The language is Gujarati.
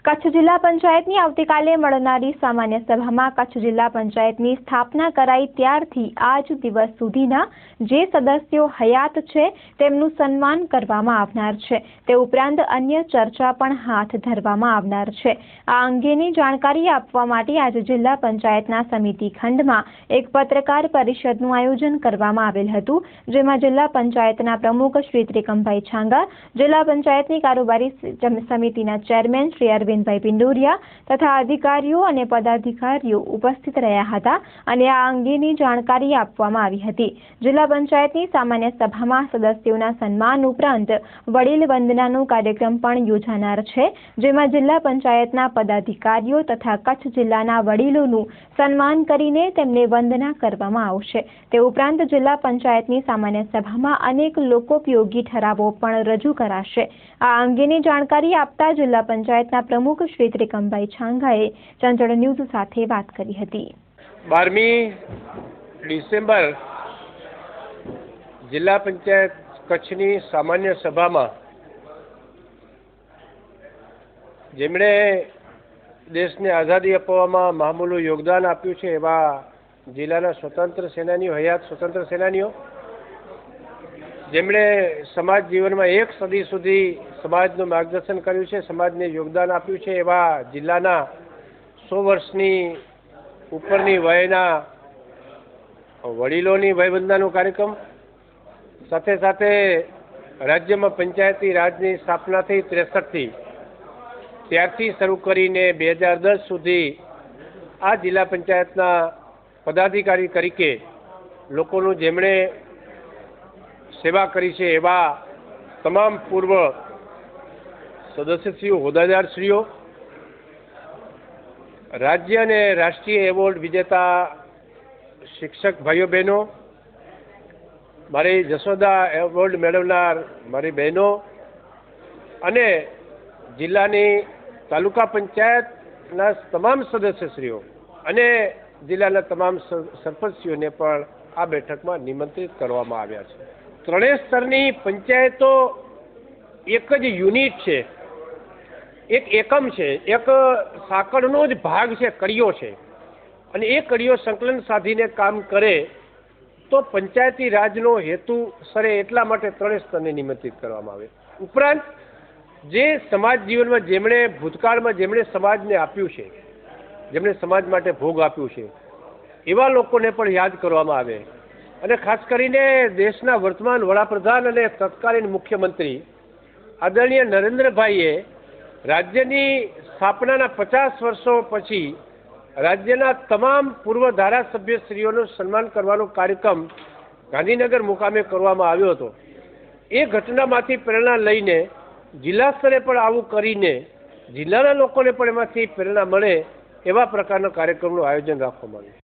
કચ્છ જિલ્લા પંચાયતની આવતીકાલે મળનારી સામાન્ય સભામાં કચ્છ જિલ્લા પંચાયતની સ્થાપના કરાઈ ત્યારથી આજ દિવસ સુધીના જે સદસ્યો હયાત છે તેમનું સન્માન કરવામાં આવનાર છે। તે ઉપરાંત અન્ય ચર્ચા પણ હાથ ધરવામાં આવનાર છે। આ અંગેની જાણકારી આપવા માટે આજે જિલ્લા પંચાયતના સમિતિ ખંડમાં એક પત્રકાર પરિષદનું આયોજન કરવામાં આવેલ હતું, જેમાં જિલ્લા પંચાયતના પ્રમુખ શ્રી ત્રિકમભાઈ છાંગા, જિલ્લા પંચાયતની કારોબારી સમિતિના ચેરમેન શ્રી અરવિંદભાઈ પિંડોરિયા તથા અધિકારીઓ અને પદાધિકારીઓ ઉપસ્થિત રહ્યા હતા અને આ અંગેની જાણકારી આપવામાં આવી હતી। જિલ્લા પંચાયતની સામાન્ય સભામાં સદસ્યોના સન્માન ઉપરાંત વડીલ વંદનાનો કાર્યક્રમ પણ યોજાનાર છે, જેમાં જિલ્લા પંચાયતના પદાધિકારીઓ તથા કચ્છ જિલ્લાના વડીલોનું સન્માન કરીને તેમને વંદના કરવામાં આવશે। તે ઉપરાંત જિલ્લા પંચાયતની સામાન્ય સભામાં અનેક લોકોપયોગી ઠરાવો પણ રજૂ કરાશે। આ અંગેની જાણકારી આપતા જિલ્લા પંચાયતના પ્રમુખ શ્રી ત્રિકમભાઈ છાંગાએ ચંચળ ન્યૂઝ સાથે વાત કરી હતી। 12મી ડિસેમ્બર જિલ્લા પંચાયત કચ્છની સામાન્ય સભામાં જેમણે દેશને આઝાદી અપાવવામાં મહામૂલું યોગદાન આપ્યું છે એવા જિલ્લાના સ્વતંત્ર સેનાનીઓ, હયાત સ્વતંત્ર સેનાનીઓ, જેમણે સમાજ જીવનમાં એક સદી સુધી સમાજનું માર્ગદર્શન કર્યું છે, સમાજને યોગદાન આપ્યું છે એવા જિલ્લાના 100 વર્ષની ઉપરની વયના વડીલોની વયવંદનાનો કાર્યક્રમ, સાથે સાથે રાજ્યમાં પંચાયતી રાજની સ્થાપના થઈ 63થી ત્યારથી શરૂ કરીને 2010 સુધી આ જિલ્લા પંચાયતના પદાધિકારી તરીકે લોકોનું જેમણે સેવા કરી છે એવા તમામ પૂર્વ સદસ્યશ્રીઓ, હોદ્દેદારશ્રીઓ, રાજ્ય અને રાષ્ટ્રીય એવોર્ડ વિજેતા શિક્ષક ભાઈઓ બહેનો, મારી જશોદા એવોર્ડ મેળવનાર મારી બહેનો અને જિલ્લાની તાલુકા પંચાયતના તમામ સદસ્યશ્રીઓ અને જિલ્લાના તમામ સરપંચશ્રીઓને પણ આ બેઠકમાં નિમંત્રિત કરવામાં આવ્યા છે। ત્રણેય સ્તરની પંચાયતો એક જ યુનિટ છે, એક એકમ છે, એક સાંકળનો જ ભાગ છે, કડીઓ છે અને એ કડીઓ સંકલન સાધીને કામ કરે તો પંચાયતી રાજનો હેતુ સરે એટલા માટે ત્રણેય સ્તરને નિમંત્રિત કરવામાં આવે। ઉપરાંત જે સમાજ જીવનમાં જેમણે ભૂતકાળમાં જેમણે સમાજને આપ્યું છે, જેમણે સમાજ માટે ભોગ આપ્યું છે એવા લોકોને પણ યાદ કરવામાં આવે અને ખાસ કરીને દેશના વર્તમાન વડાપ્રધાન અને તત્કાલીન મુખ્યમંત્રી આદરણીય નરેન્દ્રભાઈએ રાજ્યની સ્થાપનાના 50 વર્ષો પછી રાજ્યના તમામ પૂર્વ ધારાસભ્યશ્રીઓનું સન્માન કરવાનો કાર્યક્રમ ગાંધીનગર મુકામે કરવામાં આવ્યો હતો। એ ઘટનામાંથી પ્રેરણા લઈને જિલ્લા સ્તરે પણ આવું કરીને જિલ્લાના લોકોને પણ એમાંથી પ્રેરણા મળે એવા પ્રકારના કાર્યક્રમનું આયોજન રાખવામાં આવ્યું।